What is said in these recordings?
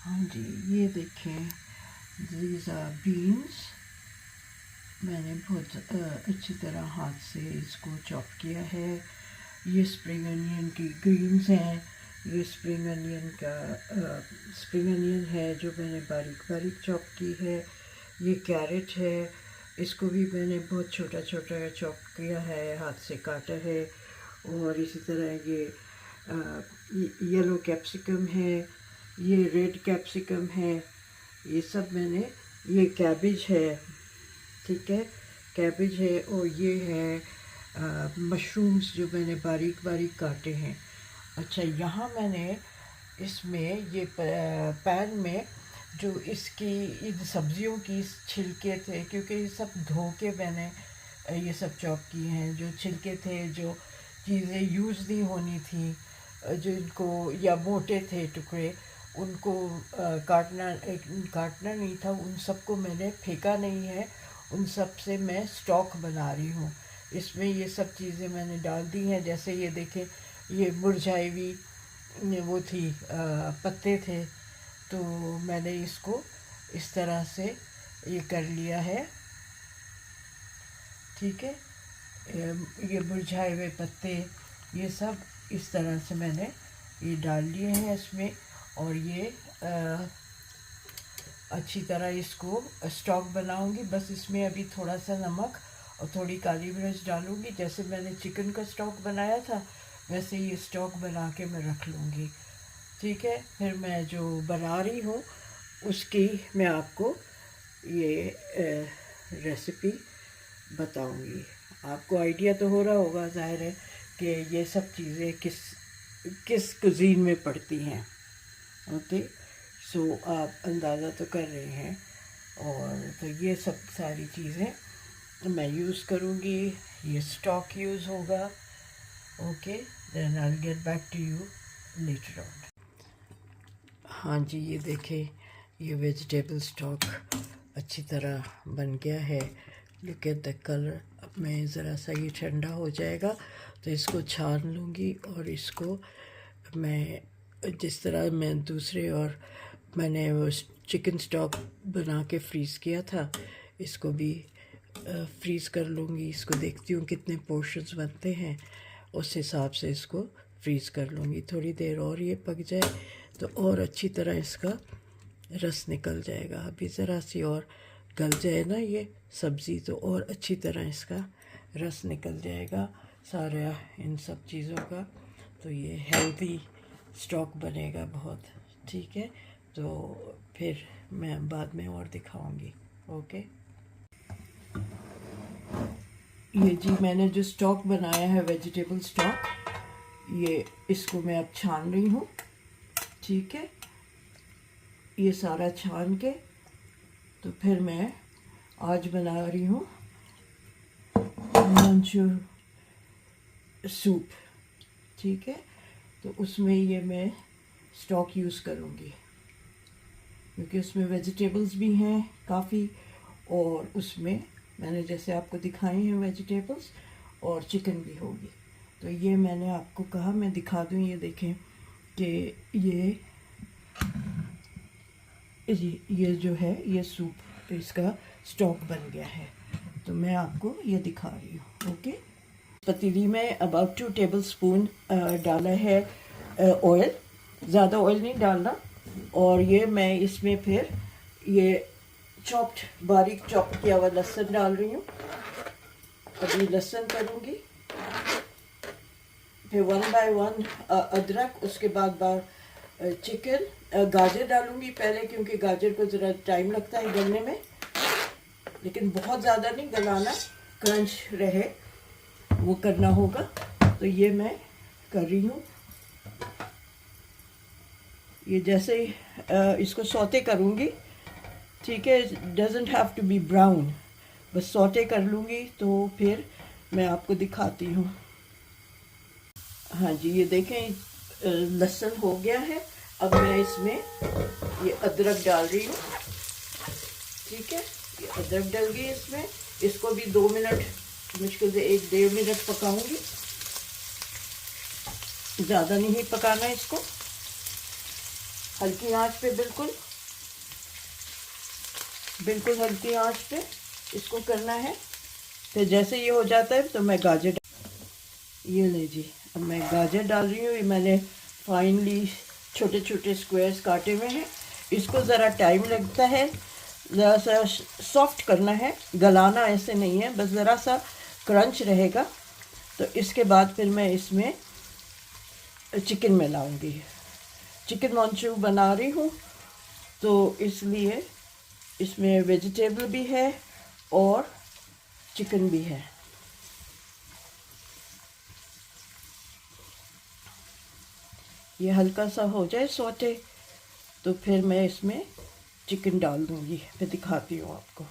हाँ जी, ये देखें, these are beans। मैंने बहुत अच्छी तरह हाथ से इसको चॉप किया है। ये स्प्रिंग अनियन की ग्रीन्स हैं। ये स्प्रिंग अनियन का स्प्रिंग अनियन है जो मैंने बारीक बारीक चॉप की है। ये कैरेट है, इसको भी मैंने बहुत छोटा छोटा चॉप किया है, हाथ से काटा है। और इसी तरह ये येलो कैप्सिकम है, ये रेड कैप्सिकम है, ये सब मैंने, ये कैबेज है, ठीक है, कैबेज है। और ये है मशरूम्स जो मैंने बारीक बारीक काटे हैं। अच्छा, यहाँ मैंने इसमें ये पैन में जो इसकी इन सब्जियों की छिलके थे, क्योंकि ये सब धो के मैंने ये सब चॉप किए हैं। जो छिलके थे, जो चीज़ें यूज़ नहीं होनी थी, जो इनको या मोटे थे टुकड़े, उनको काटना नहीं था, उन सबको मैंने फेंका नहीं है। उन सब से मैं स्टॉक बना रही हूँ। इसमें ये सब चीज़ें मैंने डाल दी हैं। जैसे ये देखें, ये मुरझाई हुई वो थी, पत्ते थे, तो मैंने इसको इस तरह से ये कर लिया है, ठीक है। ये मुरझाए हुए पत्ते, ये सब इस तरह से मैंने ये डाल लिए हैं इसमें। और ये अच्छी तरह इसको स्टॉक बनाऊंगी। बस इसमें अभी थोड़ा सा नमक और थोड़ी काली मिर्च डालूंगी। जैसे मैंने चिकन का स्टॉक बनाया था, वैसे ये स्टॉक बना के मैं रख लूँगी, ठीक है। फिर मैं जो बना रही हूँ उसकी मैं आपको ये रेसिपी बताऊंगी। आपको आइडिया तो हो रहा होगा, जाहिर है, कि ये सब चीज़ें किस किस कुजीन में पड़ती हैं। ओके, सो आप अंदाज़ा तो कर रहे हैं। और तो ये सब सारी चीज़ें मैं यूज़ करूँगी। ये स्टॉक यूज़ होगा। Okay, then I will get back to you later on. हाँ जी, ये देखें, ये वेजिटेबल स्टॉक अच्छी तरह बन गया है। Look at the colour. अब मैं ज़रा सा ये ठंडा हो जाएगा तो इसको छान लूँगी। और इसको मैं जिस तरह मैं दूसरे और मैंने वो चिकन स्टॉक बना के फ्रीज़ किया था, इसको भी फ्रीज़ कर लूँगी। इसको देखती हूँ कितने पोर्शंस बनते हैं, उस हिसाब से इसको फ्रीज़ कर लूँगी। थोड़ी देर और ये पक जाए तो और अच्छी तरह इसका रस निकल जाएगा। अभी ज़रा सी और गल जाए ना ये सब्ज़ी, तो और अच्छी तरह इसका रस निकल जाएगा सारा इन सब चीज़ों का। तो ये हेल्दी स्टॉक बनेगा बहुत, ठीक है। तो फिर मैं बाद में और दिखाऊंगी। ओके, ये जी मैंने जो स्टॉक बनाया है, वेजिटेबल स्टॉक, ये इसको मैं अब छान रही हूँ, ठीक है। ये सारा छान के तो फिर मैं आज बना रही हूँ मंचूर सूप, ठीक है। तो उसमें ये मैं स्टॉक यूज़ करूँगी, क्योंकि उसमें वेजिटेबल्स भी हैं काफ़ी, और उसमें मैंने जैसे आपको दिखाई हैं वेजिटेबल्स, और चिकन भी होगी। तो ये मैंने आपको कहा मैं दिखा दूँ। ये देखें कि ये जो है, ये सूप, इसका स्टॉक बन गया है। तो मैं आपको ये दिखा रही हूँ। ओके, पतीली में अबाउट 2 टेबल स्पून डाला है ऑयल। ज़्यादा ऑयल नहीं डालना। और ये मैं इसमें फिर ये बारीक चॉप किया हुआ लहसुन डाल रही हूँ। अभी लहसुन करूँगी, फिर 1 बाय 1 अदरक, उसके बाद चिकन, गाजर डालूँगी पहले, क्योंकि गाजर को ज़रा टाइम लगता है गलने में, लेकिन बहुत ज़्यादा नहीं गलाना, क्रंच रहे वो करना होगा। तो ये मैं कर रही हूँ। ये जैसे ही इसको सौते करूँगी, ठीक है, doesn't have to be brown, बस सौते कर लूँगी। तो फिर मैं आपको दिखाती हूँ। हाँ जी, ये देखें, लहसुन हो गया है। अब मैं इसमें ये अदरक डाल रही हूँ, ठीक है। ये अदरक डल गई इसमें। इसको भी 2 मिनट, मुश्किल से 1-1.5 मिनट पकाऊंगी। ज़्यादा नहीं पकाना इसको। हल्की आंच पे, बिल्कुल बिल्कुल हल्की आंच पे इसको करना है। फिर जैसे ये हो जाता है तो मैं गाजर, ये ले जी, अब मैं गाजर डाल रही हूँ। ये मैंने फाइनली छोटे छोटे स्क्वायर्स काटे हुए हैं। इसको ज़रा टाइम लगता है, ज़रा सा सॉफ्ट करना है, गलाना ऐसे नहीं है, बस ज़रा सा क्रंच रहेगा। तो इसके बाद फिर मैं इसमें चिकन मिलाऊंगी। चिकन मंचू बना रही हूँ तो इसलिए इसमें वेजिटेबल भी है और चिकन भी है। ये हल्का सा हो जाए सौटे तो फिर मैं इसमें चिकन डाल दूँगी, फिर दिखाती हूँ आपको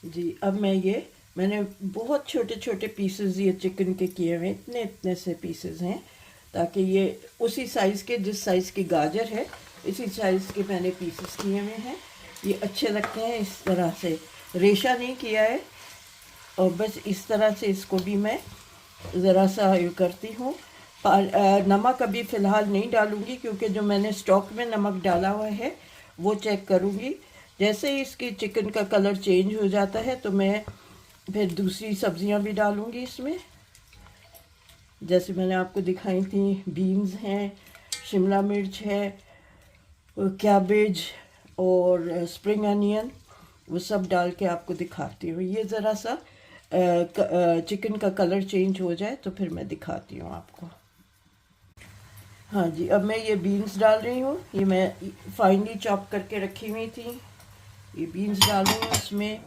जी। अब मैंने बहुत छोटे छोटे पीसेस ये चिकन के किए हुए, इतने इतने से पीसेस हैं, ताकि ये उसी साइज़ के, जिस साइज़ की गाजर है इसी साइज़ के मैंने पीसेस किए हुए हैं। ये अच्छे लगते हैं इस तरह से, रेशा नहीं किया है। और बस इस तरह से इसको भी मैं ज़रा सा ये करती हूँ। नमक अभी फ़िलहाल नहीं डालूँगी, क्योंकि जो मैंने स्टॉक में नमक डाला हुआ है वो चेक करूँगी। जैसे ही इसकी चिकन का कलर चेंज हो जाता है तो मैं फिर दूसरी सब्ज़ियाँ भी डालूँगी इसमें। जैसे मैंने आपको दिखाई थी, बीन्स हैं, शिमला मिर्च है, कैबेज और स्प्रिंग अनियन, वो सब डाल के आपको दिखाती हूँ। ये ज़रा सा चिकन का कलर चेंज हो जाए तो फिर मैं दिखाती हूँ आपको। हाँ जी, अब मैं ये बीन्स डाल रही हूँ। ये मैं फाइनली चॉप करके रखी हुई थी, ये बीन्स डाल रही हूँ इसमें।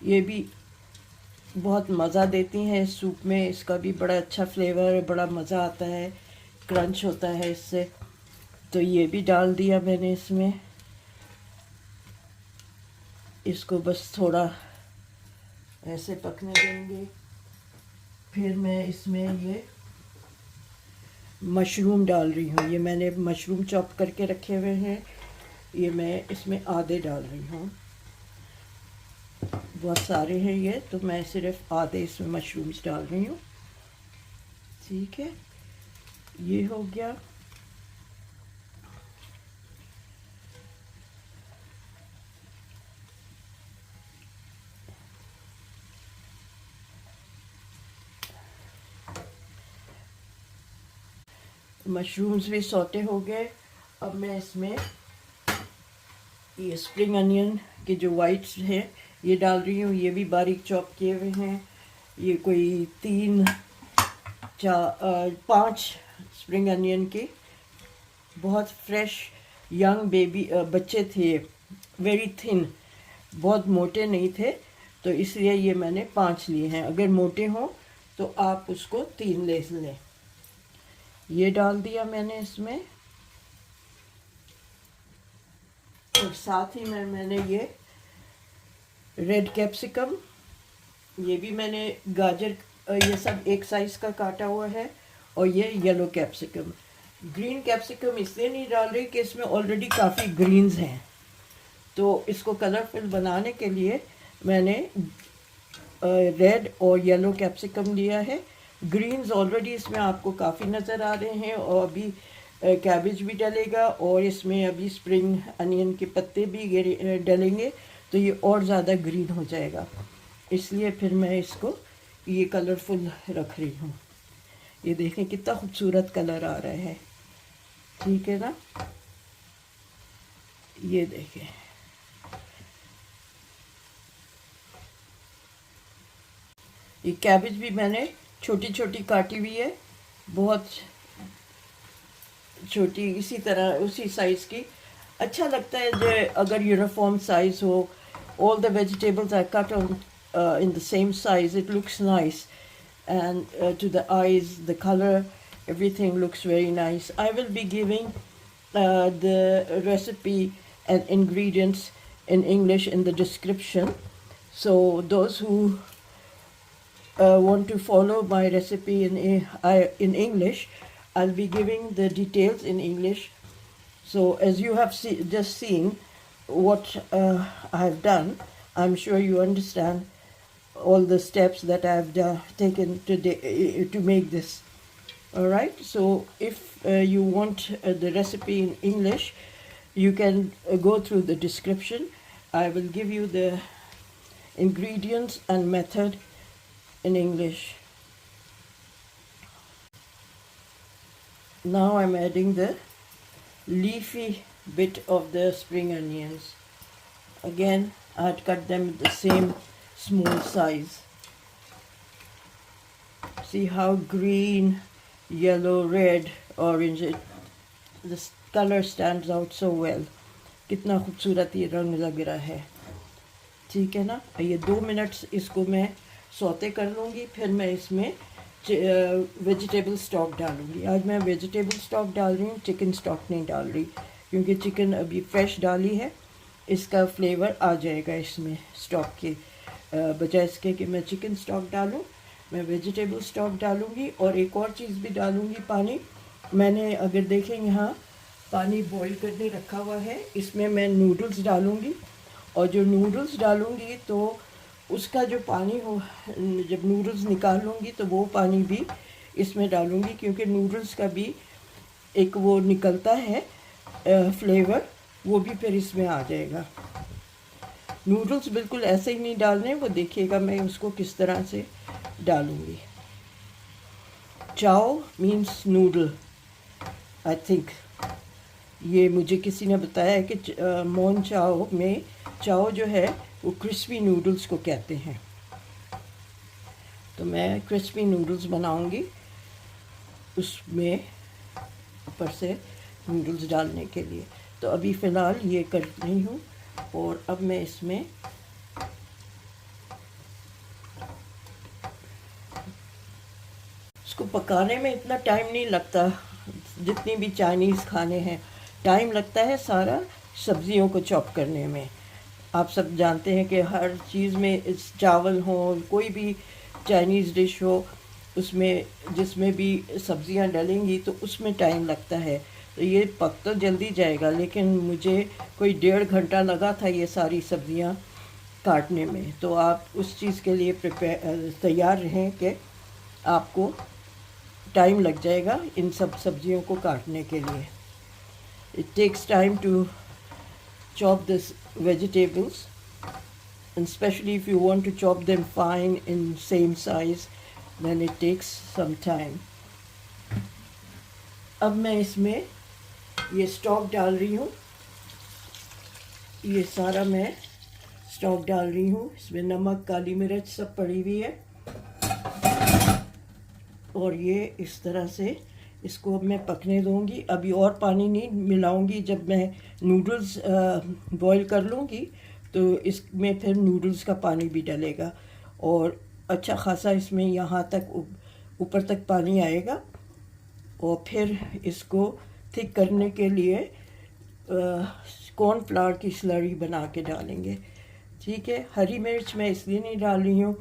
ये भी बहुत मज़ा देती हैं इस सूप में, इसका भी बड़ा अच्छा फ्लेवर है, बड़ा मज़ा आता है, क्रंच होता है इससे। तो ये भी डाल दिया मैंने इसमें। इसको बस थोड़ा ऐसे पकने देंगे। फिर मैं इसमें ये मशरूम डाल रही हूँ। ये मैंने मशरूम चॉप करके रखे हुए हैं, ये मैं इसमें आधे डाल रही हूँ। बहुत सारे हैं ये, तो मैं सिर्फ आधे इसमें मशरूम्स डाल रही हूँ। ठीक है, ये हो गया। मशरूम्स भी सौटे हो गए। अब मैं इसमें ये स्प्रिंग अनियन के जो वाइट्स हैं ये डाल रही हूँ। ये भी बारीक चॉप किए हुए हैं। ये कोई 5 स्प्रिंग अनियन के, बहुत फ्रेश यंग बेबी बच्चे थे, वेरी थिन, बहुत मोटे नहीं थे, तो इसलिए ये मैंने 5 लिए हैं। अगर मोटे हों तो आप उसको 3 ले लें। ये डाल दिया मैंने इसमें, और साथ ही में मैंने ये रेड कैप्सिकम, ये भी मैंने गाजर, ये सब एक साइज़ का काटा हुआ है, और ये येलो कैप्सिकम। ग्रीन कैप्सिकम इसलिए नहीं डाल रही कि इसमें ऑलरेडी काफ़ी ग्रीन्स हैं, तो इसको कलरफुल बनाने के लिए मैंने रेड और येलो कैप्सिकम लिया है। ग्रीन्स ऑलरेडी इसमें आपको काफ़ी नज़र आ रहे हैं, और अभी कैबेज भी डलेगा, और इसमें अभी स्प्रिंग अनियन के पत्ते भी डलेंगे, तो ये और ज़्यादा ग्रीन हो जाएगा। इसलिए फिर मैं इसको ये कलरफुल रख रही हूँ। ये देखें कितना खूबसूरत कलर आ रहा है, ठीक है ना। ये देखें, ये कैबेज भी मैंने छोटी छोटी काटी हुई है, बहुत छोटी, इसी तरह उसी साइज़ की। अच्छा लगता है जो अगर यूनिफॉर्म साइज़ हो, all the vegetables are cut on in the same size, it looks nice, and to the eyes, the color, everything looks very nice. I will be giving the recipe and ingredients in English in the description, so those who want to follow my recipe in English, I'll be giving the details in English. So as you have just seen what I have done, I'm sure you understand all the steps that I've taken today to make this. All right, so if you want the recipe in English, you can go through the description. I will give you the ingredients and method in English. Now I'm adding the leafy bit of the spring onions. Again, I had cut them the same small size. See how green, yellow, red, orange, this color stands out so well. कितना खूबसूरत ये रंग लग रहा है, ठीक है ना। ये 2 मिनट्स इसको मैं सौते कर लूँगी, फिर मैं इसमें वेजिटेबल स्टॉक डालूँगी। आज मैं वेजिटेबल स्टॉक डाल रही हूँ, चिकन स्टॉक नहीं डाल रही, क्योंकि चिकन अभी फ्रेश डाली है, इसका फ्लेवर आ जाएगा इसमें स्टॉक के बजाय इसके कि मैं चिकन स्टॉक डालूँ। मैं वेजिटेबल स्टॉक डालूँगी और एक और चीज़ भी डालूँगी, पानी। मैंने अगर देखें यहाँ पानी बॉईल करने रखा हुआ है, इसमें मैं नूडल्स डालूँगी, और जो नूडल्स डालूँगी तो उसका जो पानी हो, जब नूडल्स निकाल लूँगी तो वो पानी भी इसमें डालूँगी, क्योंकि नूडल्स का भी एक वो निकलता है फ्लेवर, वो भी फिर इसमें आ जाएगा। नूडल्स बिल्कुल ऐसे ही नहीं डालने, वो देखिएगा मैं उसको किस तरह से डालूँगी। चाओ मीन्स नूडल, आई थिंक ये मुझे किसी ने बताया है कि मोन चाओ में चाओ जो है वो क्रिस्पी नूडल्स को कहते हैं। तो मैं क्रिस्पी नूडल्स बनाऊंगी, उसमें ऊपर से नूडल्स डालने के लिए। तो अभी फ़िलहाल ये कर रही हूँ, और अब मैं इसमें इसको पकाने में इतना टाइम नहीं लगता, जितनी भी चाइनीज़ खाने हैं टाइम लगता है सारा सब्जियों को चॉप करने में। आप सब जानते हैं कि हर चीज़ में इस चावल हो, कोई भी चाइनीज़ डिश हो, उसमें जिसमें भी सब्जियां डलेंगी तो उसमें टाइम लगता है। तो ये पक तो जल्दी जाएगा, लेकिन मुझे कोई 1.5 घंटा लगा था ये सारी सब्जियां काटने में। तो आप उस चीज़ के लिए तैयार रहें कि आपको टाइम लग जाएगा इन सब सब्जियों को काटने के लिए। It takes time to chop this vegetables, and especially if you want to chop them fine in same size, then it takes some time. अब मैं इसमें ये स्टॉक डाल रही हूँ, ये सारा मैं स्टॉक डाल रही हूँ। इसमें नमक, काली मिर्च सब पड़ी हुई है, और ये इस तरह से इसको अब मैं पकने दूँगी। अभी और पानी नहीं मिलाऊँगी, जब मैं नूडल्स बॉईल कर लूँगी तो इसमें फिर नूडल्स का पानी भी डलेगा, और अच्छा खासा इसमें यहाँ तक ऊपर तक पानी आएगा। और फिर इसको थिक करने के लिए कॉर्नफ्लावर की स्लरी बना के डालेंगे, ठीक है। हरी मिर्च मैं इसलिए नहीं डाल रही हूँ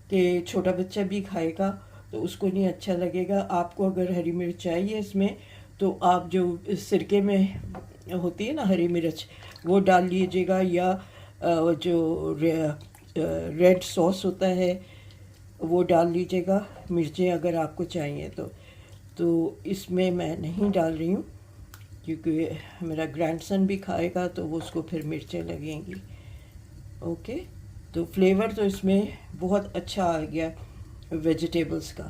कि छोटा बच्चा भी खाएगा तो उसको नहीं अच्छा लगेगा। आपको अगर हरी मिर्च चाहिए इसमें, तो आप जो सिरके में होती है ना हरी मिर्च, वो डाल लीजिएगा, या जो रेड सॉस होता है वो डाल लीजिएगा, मिर्चें अगर आपको चाहिए तो इसमें मैं नहीं डाल रही हूँ, क्योंकि मेरा ग्रैंडसन भी खाएगा तो वो उसको फिर मिर्चें लगेंगी। ओके, तो फ्लेवर तो इसमें बहुत अच्छा आ गया वेजिटेबल्स का।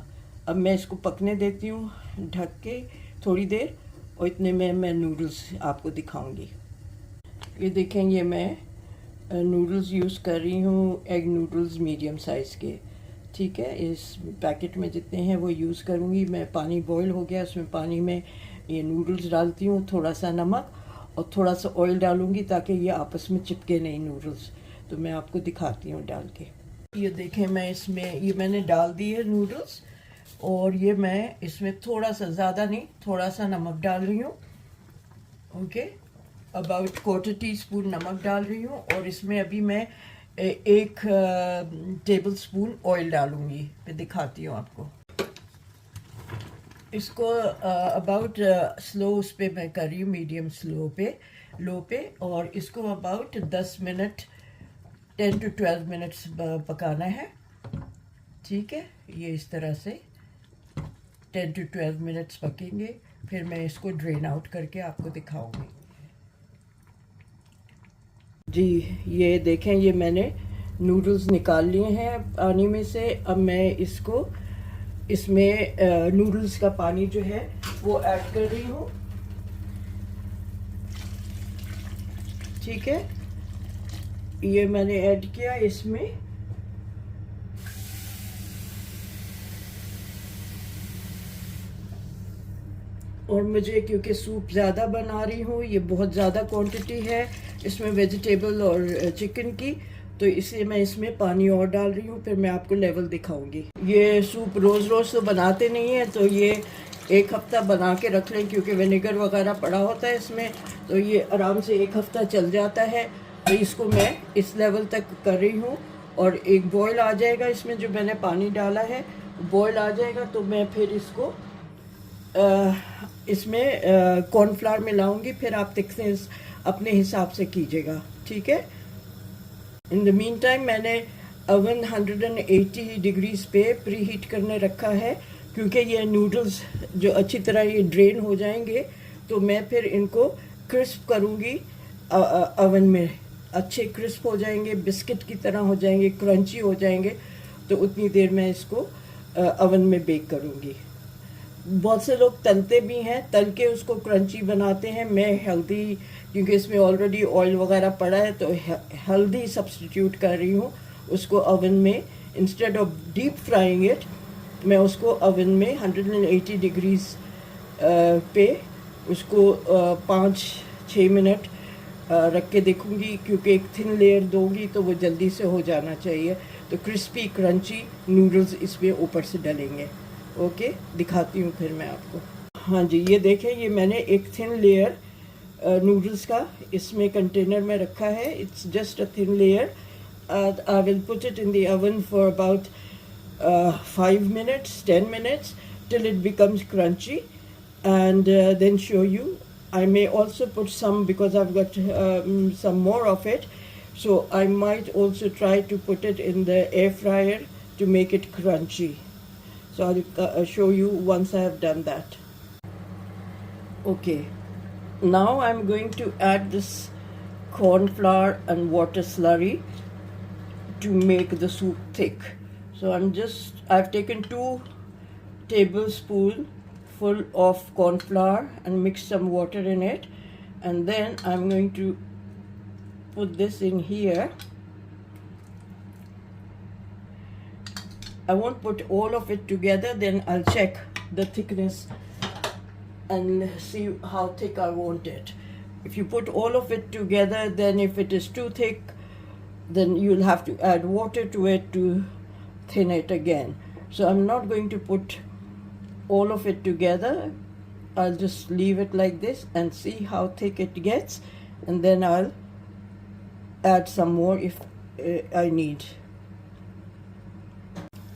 अब मैं इसको पकने देती हूँ ढक के थोड़ी देर, और इतने में मैं नूडल्स आपको दिखाऊंगी। ये देखें, ये मैं नूडल्स यूज़ कर रही हूँ, एग नूडल्स मीडियम साइज़ के, ठीक है। इस पैकेट में जितने हैं वो यूज़ करूँगी मैं। पानी बॉईल हो गया, उसमें पानी में ये नूडल्स डालती हूँ, थोड़ा सा नमक और थोड़ा सा ऑयल डालूँगी ताकि ये आपस में चिपके नहीं नूडल्स। तो मैं आपको दिखाती हूँ डाल के। ये देखें, मैं इसमें ये मैंने डाल दी है नूडल्स, और ये मैं इसमें थोड़ा सा, ज़्यादा नहीं, थोड़ा सा नमक डाल रही हूँ। ओके, अबाउट 1/4 टीस्पून नमक डाल रही हूँ, और इसमें अभी मैं 1 टेबल स्पून ऑयल डालूँगी। मैं दिखाती हूँ आपको। इसको अबाउट स्लो उस पर मैं कर रही हूँ, मीडियम लो पे, और इसको अबाउट 10 मिनट 10 to 12 मिनट्स पकाना है, ठीक है। ये इस तरह से 10 to 12 मिनट्स पकेंगे, फिर मैं इसको ड्रेन आउट करके आपको दिखाऊंगी। जी ये देखें, ये मैंने नूडल्स निकाल लिए हैं पानी में से। अब मैं इसको इसमें नूडल्स का पानी जो है वो ऐड कर रही हूँ। ठीक है, ये मैंने ऐड किया इसमें। और मुझे क्योंकि सूप ज़्यादा बना रही हूँ, ये बहुत ज़्यादा क्वांटिटी है इसमें वेजिटेबल और चिकन की, तो इसलिए मैं इसमें पानी और डाल रही हूँ। फिर मैं आपको लेवल दिखाऊंगी। ये सूप रोज़ रोज़ तो बनाते नहीं है, तो ये एक हफ़्ता बना के रख लें, क्योंकि विनेगर वगैरह पड़ा होता है इसमें, तो ये आराम से एक हफ़्ता चल जाता है। तो इसको मैं इस लेवल तक कर रही हूँ, और एक बॉयल आ जाएगा इसमें, जो मैंने पानी डाला है बॉयल आ जाएगा, तो मैं फिर इसको इसमें कॉर्नफ्लावर मिलाऊंगी। फिर आप थिकनेस अपने हिसाब से कीजिएगा, ठीक है। इन द मीन टाइम मैंने ओवन 180 डिग्रीज पे प्री हीट करने रखा है, क्योंकि ये नूडल्स जो अच्छी तरह ये ड्रेन हो जाएंगे, तो मैं फिर इनको क्रिस्प करूँगी ओवन में। अच्छे क्रिस्प हो जाएंगे, बिस्किट की तरह हो जाएंगे, क्रंची हो जाएंगे, तो उतनी देर मैं इसको ओवन में बेक करूँगी। बहुत से लोग तलते भी हैं, तल के उसको क्रंची बनाते हैं। मैं हेल्दी, क्योंकि इसमें ऑलरेडी ऑयल वगैरह पड़ा है, तो हेल्दी सब्स्टिट्यूट कर रही हूँ उसको ओवन में। Instead of deep frying it, मैं उसको ओवन में 180 डिग्रीज पे उसको 5-6 मिनट रख के देखूँगी, क्योंकि एक थिन लेयर दूँगी तो वो जल्दी से हो जाना चाहिए। तो क्रिस्पी क्रंची नूडल्स इसमें ऊपर से डलेंगे। ओके, दिखाती हूँ फिर मैं आपको। हाँ जी, ये देखें, ये मैंने एक थिन लेयर नूडल्स का इसमें कंटेनर में रखा है। It's just a thin layer. I will put it in the oven for about 5 minutes, 10 minutes, till it becomes crunchy, and then show you. I may also put some, because I've got some more of it, so I might also try to put it in the air fryer to make it crunchy. So I'll show you once I have done that. Okay, now I'm going to add this corn flour and water slurry to make the soup thick. So I've taken 2 tablespoons full of corn flour and mixed some water in it, and then I'm going to put this in here. I won't put all of it together, then I'll check the thickness and see how thick I want it. If you put all of it together, then if it is too thick, then you'll have to add water to it to thin it again. So I'm not going to put all of it together. I'll just leave it like this and see how thick it gets, and then I'll add some more if I need.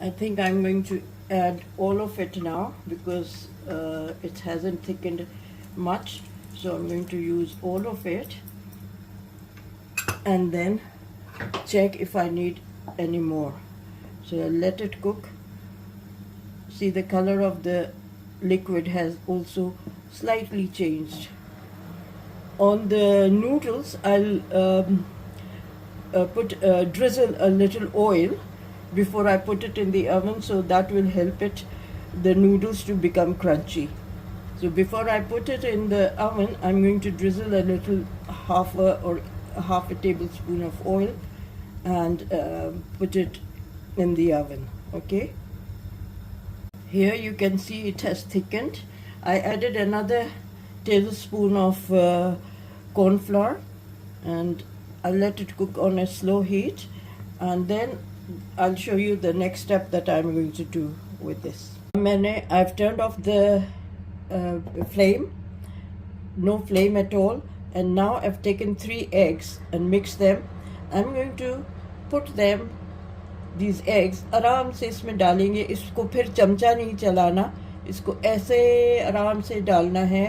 I think I'm going to add all of it now, because it hasn't thickened much, so I'm going to use all of it and then check if I need any more. So I'll let it cook. See, the color of the liquid has also slightly changed. On the noodles, I'll drizzle a little oil before I put it in the oven, so that will help the noodles to become crunchy. So before I put it in the oven, I'm going to drizzle a little, half a tablespoon of oil, and put it in the oven. Okay, here you can see it has thickened. I added another tablespoon of corn flour, and I'll let it cook on a slow heat, and then I'll show you the next step that I'm going to do with this. I've turned off the flame, no flame at all, and now I've taken 3 eggs and mixed them. I'm going to put them, these eggs, आराम से इसमें डालेंगे। इसको फिर चमचा नहीं चलाना, इसको ऐसे आराम से डालना है,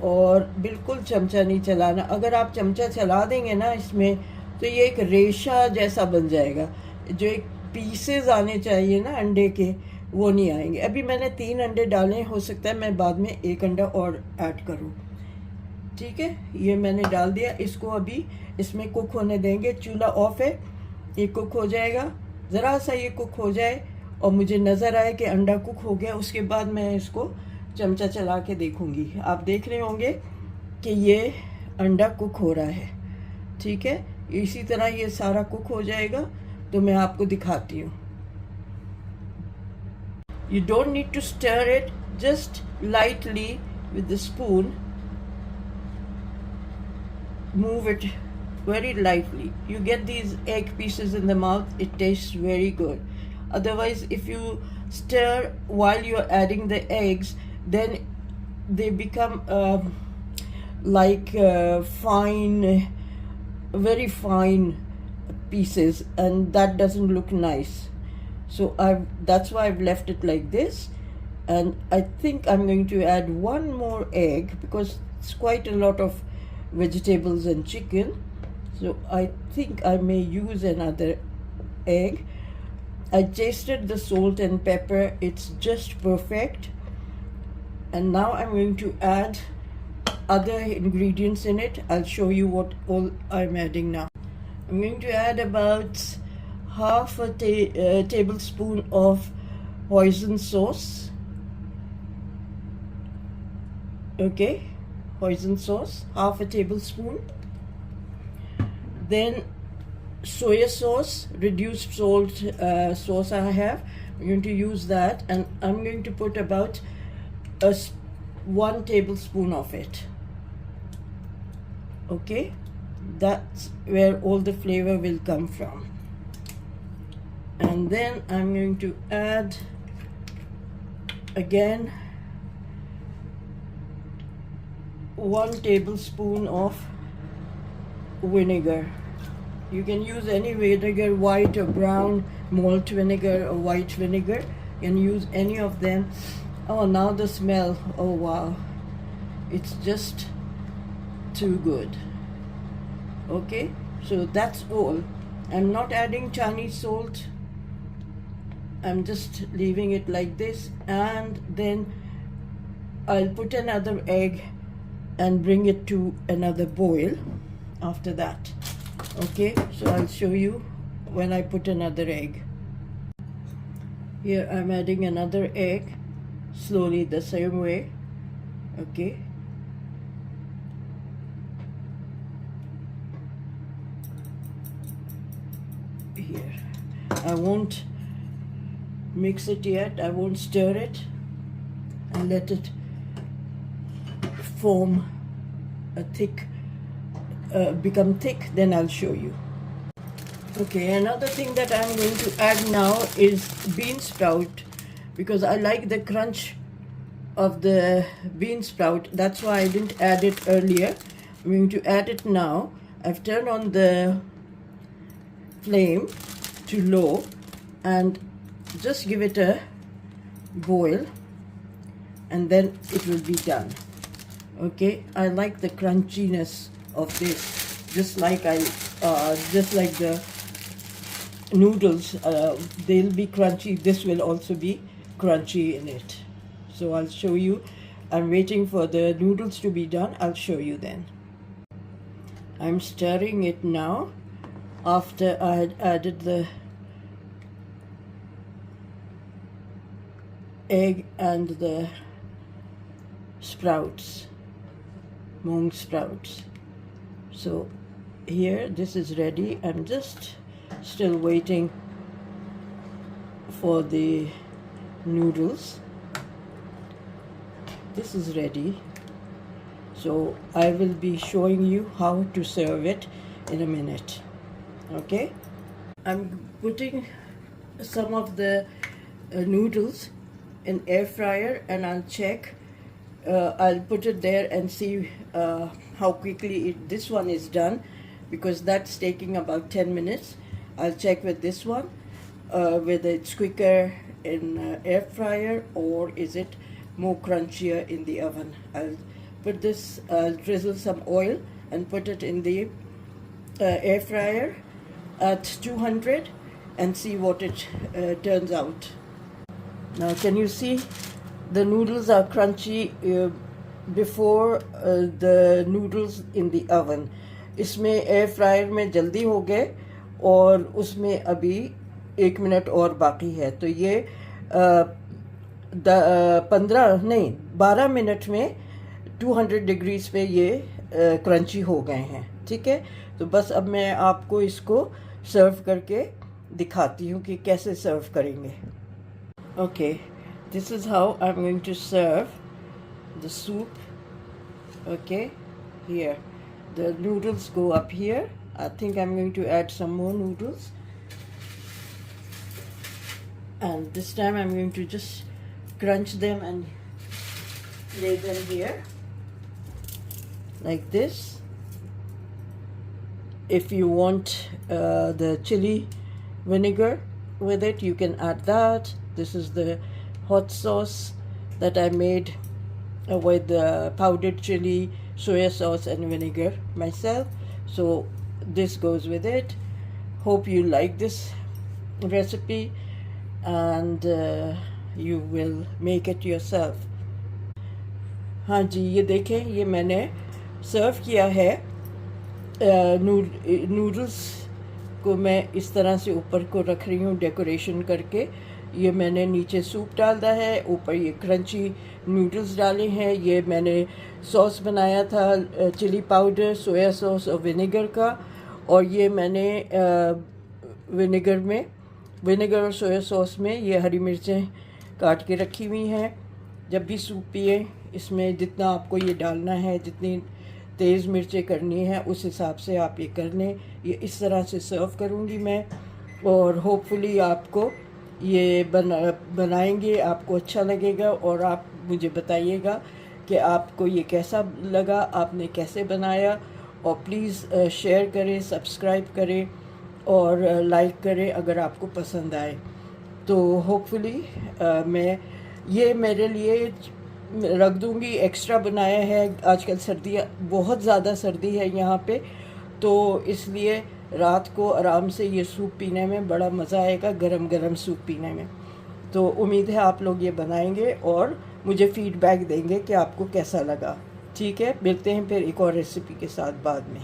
और बिल्कुल चमचा नहीं चलाना। अगर आप चमचा चला देंगे ना इसमें, तो ये एक रेशा जैसा बन जाएगा। जो एक पीसेस आने चाहिए ना अंडे के, वो नहीं आएंगे। अभी मैंने 3 अंडे डाले, हो सकता है मैं बाद में 1 अंडा और ऐड करूँ। ठीक है, ये मैंने डाल दिया। इसको अभी इसमें कुक होने देंगे। चूल्हा ऑफ है, ये कुक हो जाएगा। ज़रा सा ये कुक हो जाए और मुझे नज़र आए कि अंडा कुक हो गया, उसके बाद मैं इसको चमचा चला के देखूँगी। आप देख रहे होंगे कि ये अंडा कुक हो रहा है। ठीक है, इसी तरह ये सारा कुक हो जाएगा तो मैं आपको दिखाती हूँ। You don't need to stir it, just lightly with the spoon. Move it very lightly. You get these egg pieces in the mouth, it tastes very good. Otherwise, if you stir while you're adding the eggs, then they become like fine, very fine pieces, and that doesn't look nice. So that's why I've left it like this. And I think I'm going to add one more egg because it's quite a lot of vegetables and chicken. So I think I may use another egg. I tasted the salt and pepper, it's just perfect. And now I'm going to add other ingredients in it. I'll show you what all I'm adding now. I'm going to add about half a tablespoon of hoisin sauce. Okay, hoisin sauce, half a tablespoon. Then soya sauce, reduced salt sauce I have. I'm going to use that, and I'm going to put about 1 tablespoon of it. Okay, that's where all the flavor will come from. And then I'm going to add again 1 tablespoon of vinegar. You can use any vinegar, white or brown, malt vinegar or white vinegar. You can use any of them. Oh, now the smell, oh wow, it's just too good. Okay, so that's all. I'm not adding Chinese salt. I'm just leaving it like this, and then I'll put another egg and bring it to another boil after that. Okay, so I'll show you when I put another egg. Here I'm adding another egg, slowly the same way. Okay, here I won't mix it yet, I won't stir it, and let it form a thick, become thick, then I'll show you. Okay, another thing that I'm going to add now is bean sprout, because I like the crunch of the bean sprout. That's why I didn't add it earlier. I'm going to add it now. I've turned on the flame to low and just give it a boil, and then it will be done. Okay, I like the crunchiness of this, just like the noodles, they'll be crunchy. This will also be crunchy in it. So I'll show you. I'm waiting for the noodles to be done. I'll show you then. I'm stirring it now after I had added the egg and the sprouts, mung sprouts. So here, this is ready. I'm just still waiting for the noodles. This is ready, so I will be showing you how to serve it in a minute. Okay, I'm putting some of the noodles in air fryer, and I'll check. I'll put it there and see how quickly this one is done, because that's taking about 10 minutes. I'll check with this one whether it's quicker in air fryer or is it more crunchier in the oven. I'll put this, drizzle some oil and put it in the air fryer at 200 and see what it turns out. Now can you see the noodles are crunchy before the noodles in the oven. इसमें air fryer में जल्दी हो गए और उसमें अभी 1 minute और बाकी है, तो ये 12 मिनट में 200 डिग्रीज पे ये क्रंची हो गए हैं। ठीक है, तो बस अब मैं आपको इसको सर्व करके दिखाती हूँ कि कैसे सर्व करेंगे। Okay, this is how I am going to serve the soup. Okay, here the noodles go up here. I think I'm going to add some more noodles, and this time I'm going to just crunch them and lay them here like this. If you want the chili vinegar with it, you can add that. This is the hot sauce that I made with powdered chili, soya sauce and vinegar myself, so this goes with it. Hope you like this recipe and you will make it yourself. हाँ जी, ये देखें, ये मैंने सर्व किया है। Noodles को मैं इस तरह से ऊपर को रख रही हूँ डेकोरेशन करके। ये मैंने नीचे सूप डाला है, ऊपर ये क्रंची नूडल्स डाले हैं। ये मैंने सॉस बनाया था चिली पाउडर, सोया सॉस और विनेगर का, और ये मैंने विनेगर और सोया सॉस में ये हरी मिर्चें काट के रखी हुई हैं। जब भी सूप पिए, इसमें जितना आपको ये डालना है, जितनी तेज़ मिर्चें करनी है उस हिसाब से आप ये कर लें। ये इस तरह से सर्व करूँगी मैं, और होपफुली आपको ये बनाएंगे, आपको अच्छा लगेगा और आप मुझे बताइएगा कि आपको ये कैसा लगा, आपने कैसे बनाया। और प्लीज़ शेयर करें, सब्सक्राइब करें और लाइक करें अगर आपको पसंद आए। तो होपफुली मैं ये मेरे लिए रख दूँगी, एक्स्ट्रा बनाया है। आजकल सर्दियाँ, बहुत ज़्यादा सर्दी है यहाँ पे, तो इसलिए रात को आराम से ये सूप पीने में बड़ा मज़ा आएगा, गरम गरम सूप पीने में। तो उम्मीद है आप लोग ये बनाएंगे और मुझे फ़ीडबैक देंगे कि आपको कैसा लगा। ठीक है, मिलते हैं फिर एक और रेसिपी के साथ बाद में।